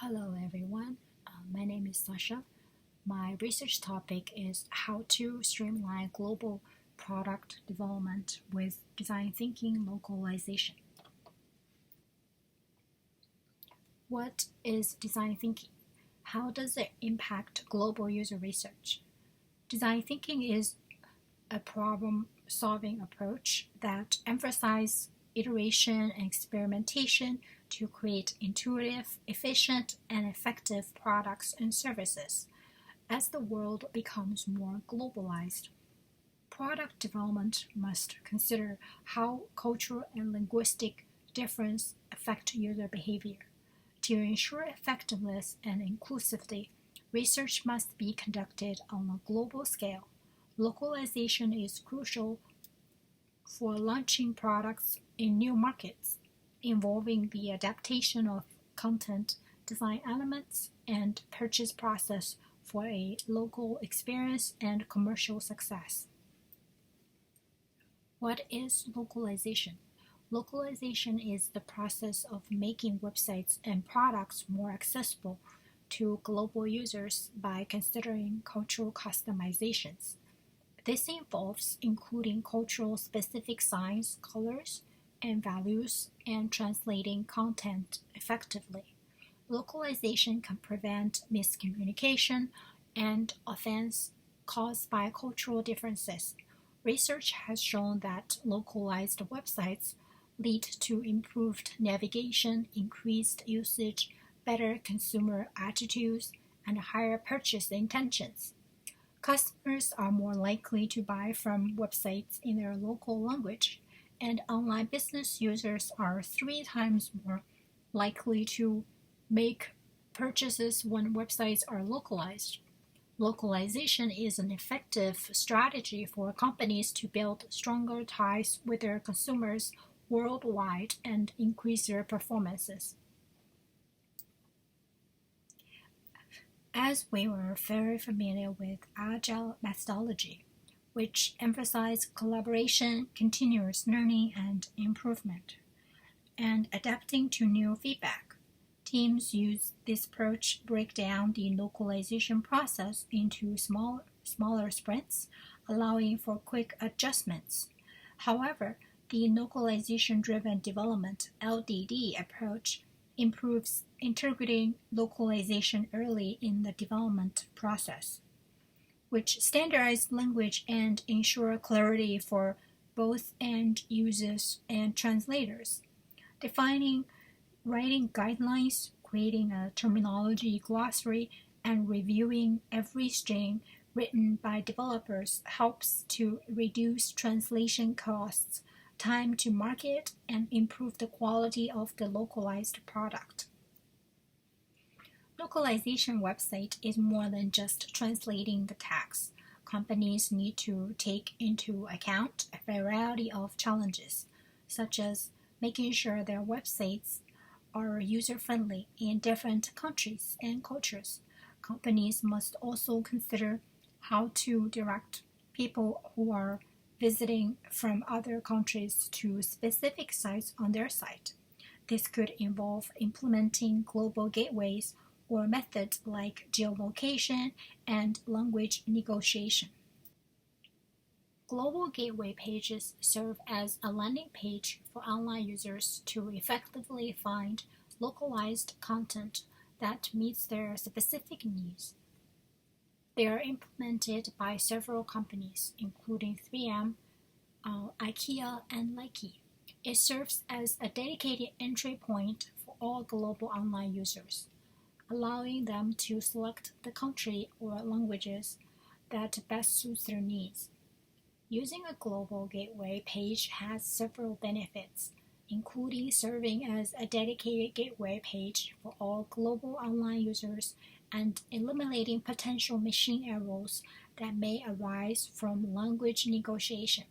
Hello everyone, my name is Sasha. My research topic is how to streamline global product development with design thinking localization. What is design thinking? How does it impact global user research? Design thinking is a problem-solving approach that emphasizes iteration and experimentation to create intuitive, efficient, and effective products and services. As the world becomes more globalized, product development must consider how cultural and linguistic difference affect user behavior. To ensure effectiveness and inclusivity, research must be conducted on a global scale. Localization is crucial for launching products in new markets, involving the adaptation of content, design elements, and purchase process for a local experience and commercial success. What is localization? Localization is the process of making websites and products more accessible to global users by considering cultural customizations. This involves including cultural specific signs, colors, and values, and translating content effectively. Localization can prevent miscommunication and offense caused by cultural differences. Research has shown that localized websites lead to improved navigation, increased usage, better consumer attitudes, and higher purchase intentions. Customers are more likely to buy from websites in their local language, and online business users are 3 times more likely to make purchases when websites are localized. Localization is an effective strategy for companies to build stronger ties with their consumers worldwide and increase their performances. As we were very familiar with Agile methodology, which emphasizes collaboration, continuous learning, and improvement, and adapting to new feedback. Teams use this approach to break down the localization process into smaller sprints, allowing for quick adjustments. However, the localization-driven development (LDD) approach improves integrating localization early in the development process, which standardize language and ensure clarity for both end users and translators. Defining writing guidelines, creating a terminology glossary, and reviewing every string written by developers helps to reduce translation costs, time to market, and improve the quality of the localized product. Localization website is more than just translating the text. Companies need to take into account a variety of challenges, such as making sure their websites are user-friendly in different countries and cultures. Companies must also consider how to direct people who are visiting from other countries to specific sites on their site. This could involve implementing global gateways or methods like geolocation and language negotiation. Global gateway pages serve as a landing page for online users to effectively find localized content that meets their specific needs. They are implemented by several companies, including 3M, IKEA, and Nike. It serves as a dedicated entry point for all global online users, allowing them to select the country or languages that best suits their needs. Using a global gateway page has several benefits, including serving as a dedicated gateway page for all global online users and eliminating potential machine errors that may arise from language negotiation.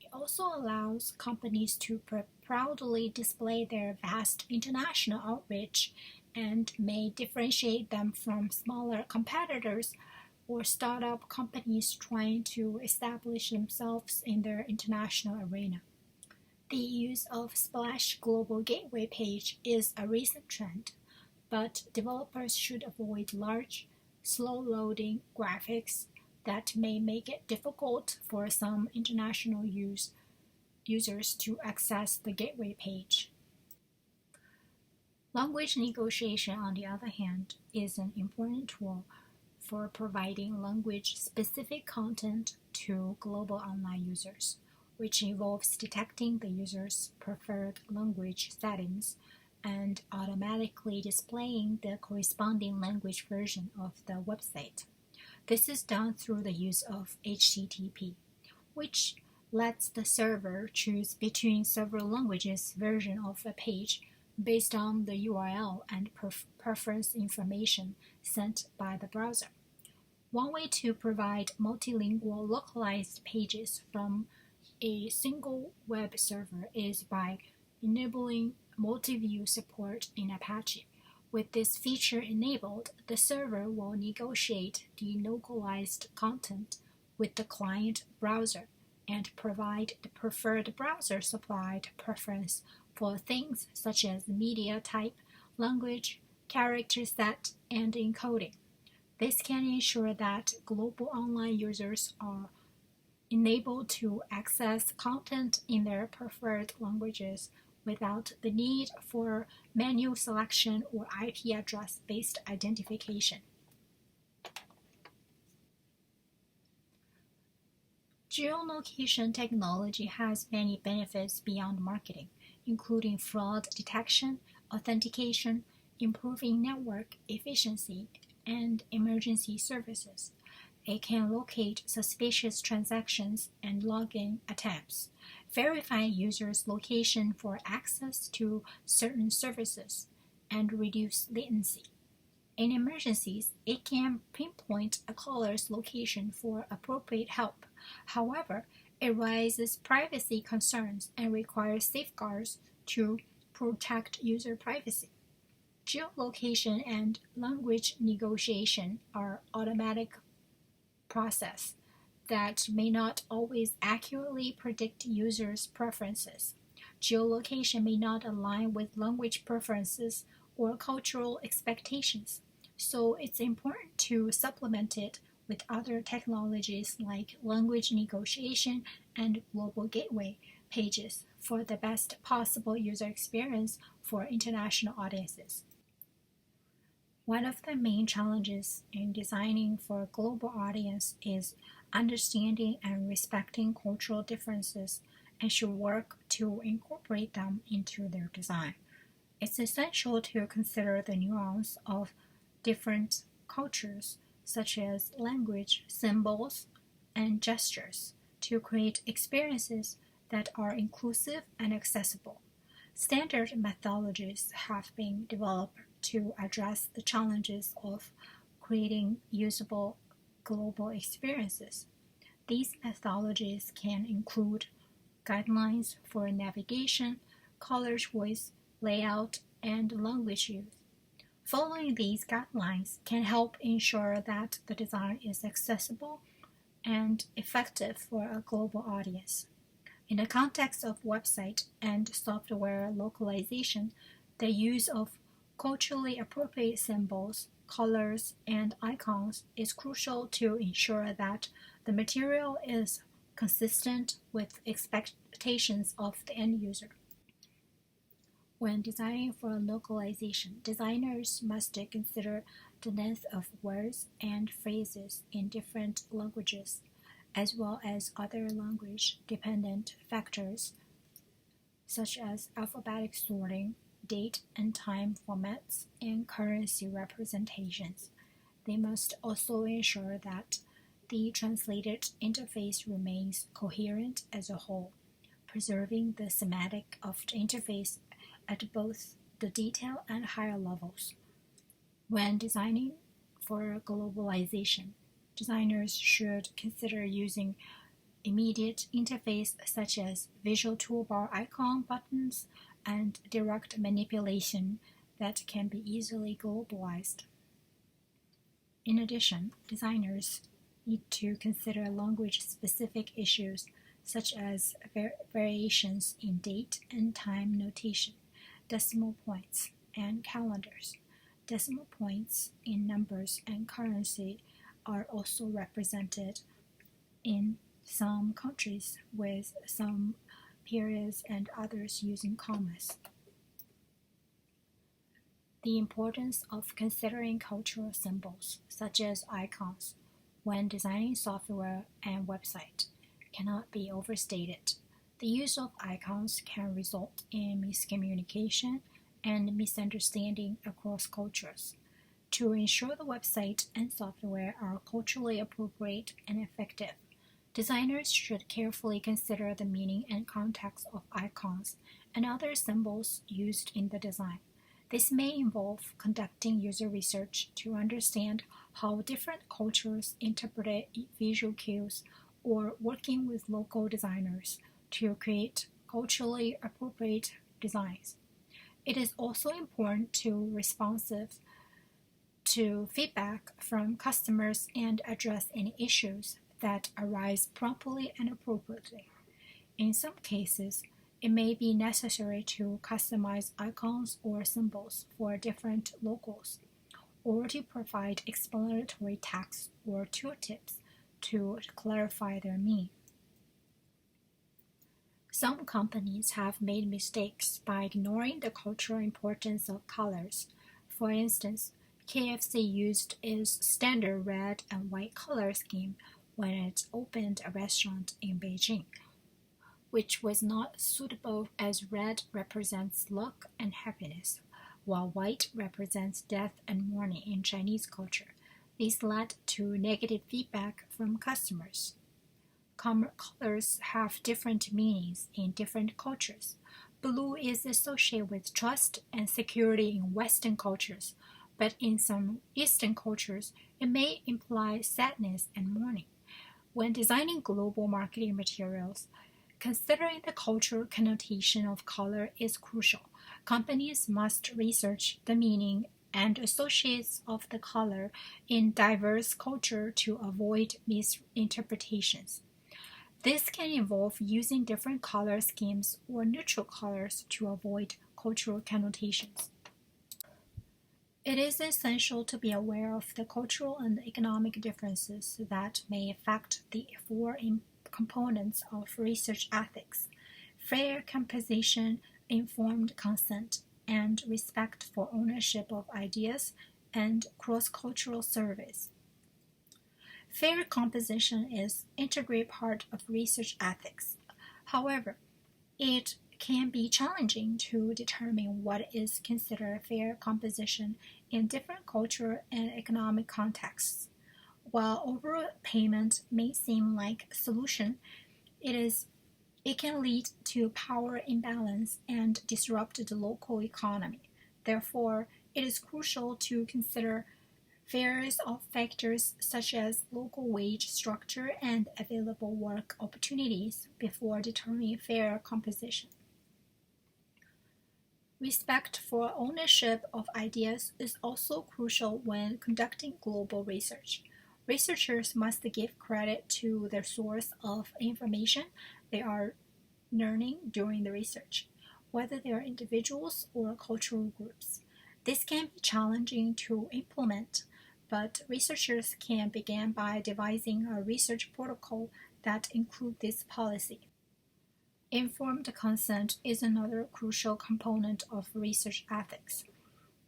It also allows companies to proudly display their vast international outreach and may differentiate them from smaller competitors or startup companies trying to establish themselves in their international arena. The use of Splash Global Gateway page is a recent trend. but developers should avoid large, slow-loading graphics that may make it difficult for some international users to access the gateway page. Language negotiation, on the other hand, is an important tool for providing language-specific content to global online users, which involves detecting the user's preferred language settings and automatically displaying the corresponding language version of the website. This is done through the use of HTTP, which lets the server choose between several languages version of a page based on the URL and preference information sent by the browser. One way to provide multilingual localized pages from a single web server is by enabling multi-view support in Apache. With this feature enabled, the server will negotiate the localized content with the client browser and provide the preferred browser-supplied preference for things such as media type, language, character set, and encoding. This can ensure that global online users are enabled to access content in their preferred languages without the need for manual selection or IP address-based identification. Geolocation technology has many benefits beyond marketing, including fraud detection, authentication, improving network efficiency, and emergency services. It can locate suspicious transactions and login attempts, verify users' location for access to certain services, and reduce latency. In emergencies, it can pinpoint a caller's location for appropriate help. However, it raises privacy concerns and requires safeguards to protect user privacy. Geolocation and language negotiation are automatic process that may not always accurately predict users' preferences. Geolocation may not align with language preferences or cultural expectations, so it's important to supplement it with other technologies like language negotiation and global gateway pages for the best possible user experience for international audiences. One of the main challenges in designing for a global audience is understanding and respecting cultural differences and should work to incorporate them into their design. It's essential to consider the nuance of different cultures, such as language, symbols, and gestures, to create experiences that are inclusive and accessible. Standard methodologies have been developed to address the challenges of creating usable global experiences. These methodologies can include guidelines for navigation, color choice, layout, and language use. Following these guidelines can help ensure that the design is accessible and effective for a global audience. In the context of website and software localization, the use of culturally appropriate symbols, colors, and icons is crucial to ensure that the material is consistent with expectations of the end user. When designing for localization, designers must consider the length of words and phrases in different languages, as well as other language-dependent factors such as alphabetic sorting, date and time formats, and currency representations. They must also ensure that the translated interface remains coherent as a whole, preserving the semantic of the interface at both the detail and higher levels. When designing for globalization, designers should consider using immediate interface such as visual toolbar icon buttons and direct manipulation that can be easily globalized. In addition, designers need to consider language-specific issues such as variations in date and time notation, decimal points, and calendars. decimal points in numbers and currency are also represented in some countries, with some periods and others using commas. The importance of considering cultural symbols, such as icons, when designing software and website cannot be overstated. The use of icons can result in miscommunication and misunderstanding across cultures. To ensure the website and software are culturally appropriate and effective, designers should carefully consider the meaning and context of icons and other symbols used in the design. This may involve conducting user research to understand how different cultures interpret visual cues or working with local designers to create culturally appropriate designs. It is also important to be responsive to feedback from customers and address any issues that arise promptly and appropriately. In some cases, it may be necessary to customize icons or symbols for different locals, or to provide explanatory text or tooltips to clarify their meaning. Some companies have made mistakes by ignoring the cultural importance of colors. For instance, KFC used its standard red and white color scheme when it opened a restaurant in Beijing, which was not suitable as red represents luck and happiness, while white represents death and mourning in Chinese culture. This led to negative feedback from customers. Colors have different meanings in different cultures. Blue is associated with trust and security in Western cultures, but in some Eastern cultures, it may imply sadness and mourning. When designing global marketing materials, considering the cultural connotation of color is crucial. Companies must research the meaning and associates of the color in diverse culture to avoid misinterpretations. This can involve using different color schemes or neutral colors to avoid cultural connotations. It is essential to be aware of the cultural and economic differences that may affect the four components of research ethics: fair composition, informed consent, and respect for ownership of ideas and cross-cultural service. Fair composition is an integral part of research ethics. However, it can be challenging to determine what is considered fair composition in different cultural and economic contexts. While overall payment may seem like a solution, it can lead to power imbalance and disrupt the local economy. Therefore, it is crucial to consider various factors such as local wage structure and available work opportunities before determining fair composition. Respect for ownership of ideas is also crucial when conducting global research. Researchers must give credit to the source of information they are learning during the research, whether they are individuals or cultural groups. This can be challenging to implement, but researchers can begin by devising a research protocol that includes this policy. Informed consent is another crucial component of research ethics.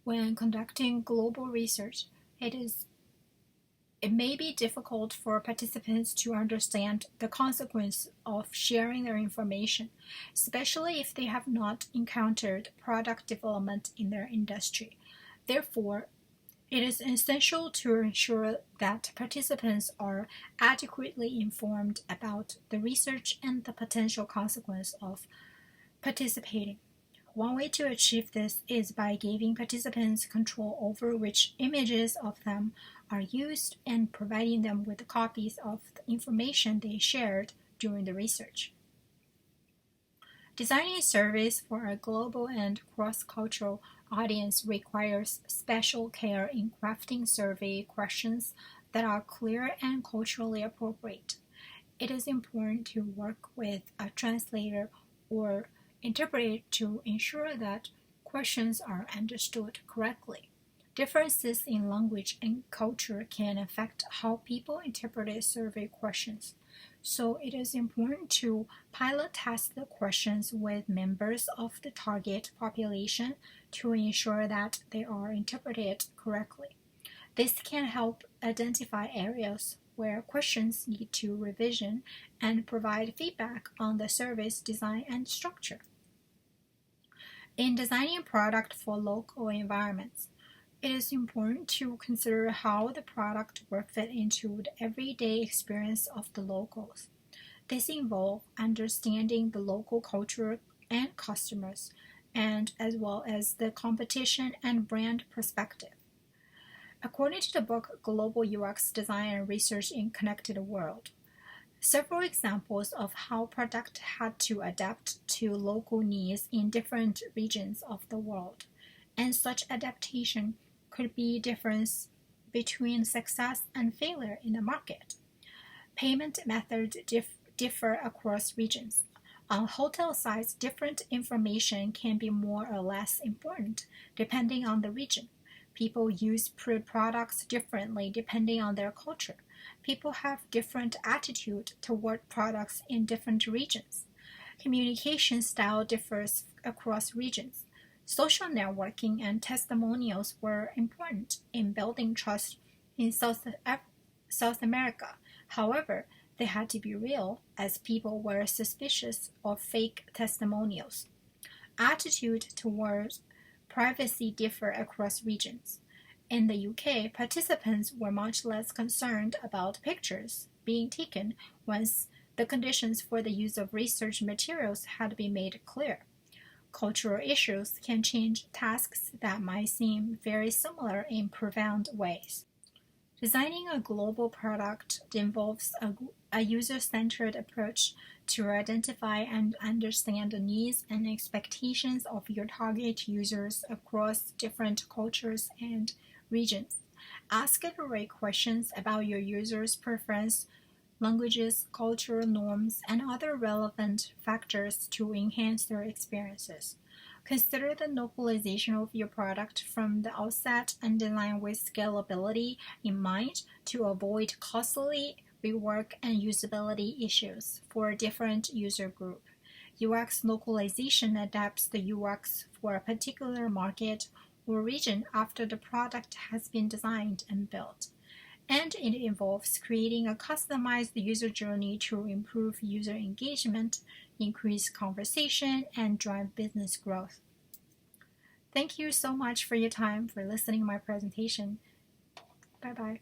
When conducting global research, it may be difficult for participants to understand the consequence of sharing their information, especially if they have not encountered product development in their industry. Therefore, it is essential to ensure that participants are adequately informed about the research and the potential consequence of participating. One way to achieve this is by giving participants control over which images of them are used and providing them with copies of the information they shared during the research. Designing a service for a global and cross-cultural audience requires special care in crafting survey questions that are clear and culturally appropriate. It is important to work with a translator or interpreter to ensure that questions are understood correctly. Differences in language and culture can affect how people interpret survey questions. So it is important to pilot test the questions with members of the target population to ensure that they are interpreted correctly. This can help identify areas where questions need to revision and provide feedback on the service design and structure. In designing a product for local environments, it is important to consider how the product will fit into the everyday experience of the locals. This involves understanding the local culture and customers, and as well as the competition and brand perspective. According to the book Global UX Design and Research in Connected World, several examples of how product had to adapt to local needs in different regions of the world, and such adaptation could be difference between success and failure in the market. Payment methods differ across regions. On hotel sites, different information can be more or less important depending on the region. People use products differently depending on their culture. People have different attitude toward products in different regions. Communication style differs across regions. Social networking and testimonials were important in building trust in South America. However, they had to be real, as people were suspicious of fake testimonials. Attitude towards privacy differ across regions. In the UK, participants were much less concerned about pictures being taken once the conditions for the use of research materials had been made clear. Cultural issues can change tasks that might seem very similar in profound ways. Designing a global product involves a user-centered approach to identify and understand the needs and expectations of your target users across different cultures and regions. Ask the right questions about your users' preference, languages, cultural norms, and other relevant factors to enhance their experiences. Consider the localization of your product from the outset and design with scalability in mind to avoid costly rework and usability issues for a different user group. UX localization adapts the UX for a particular market or region after the product has been designed and built. And it involves creating a customized user journey to improve user engagement, increase conversation, and drive business growth. Thank you so much for your time for listening to my presentation. Bye-bye.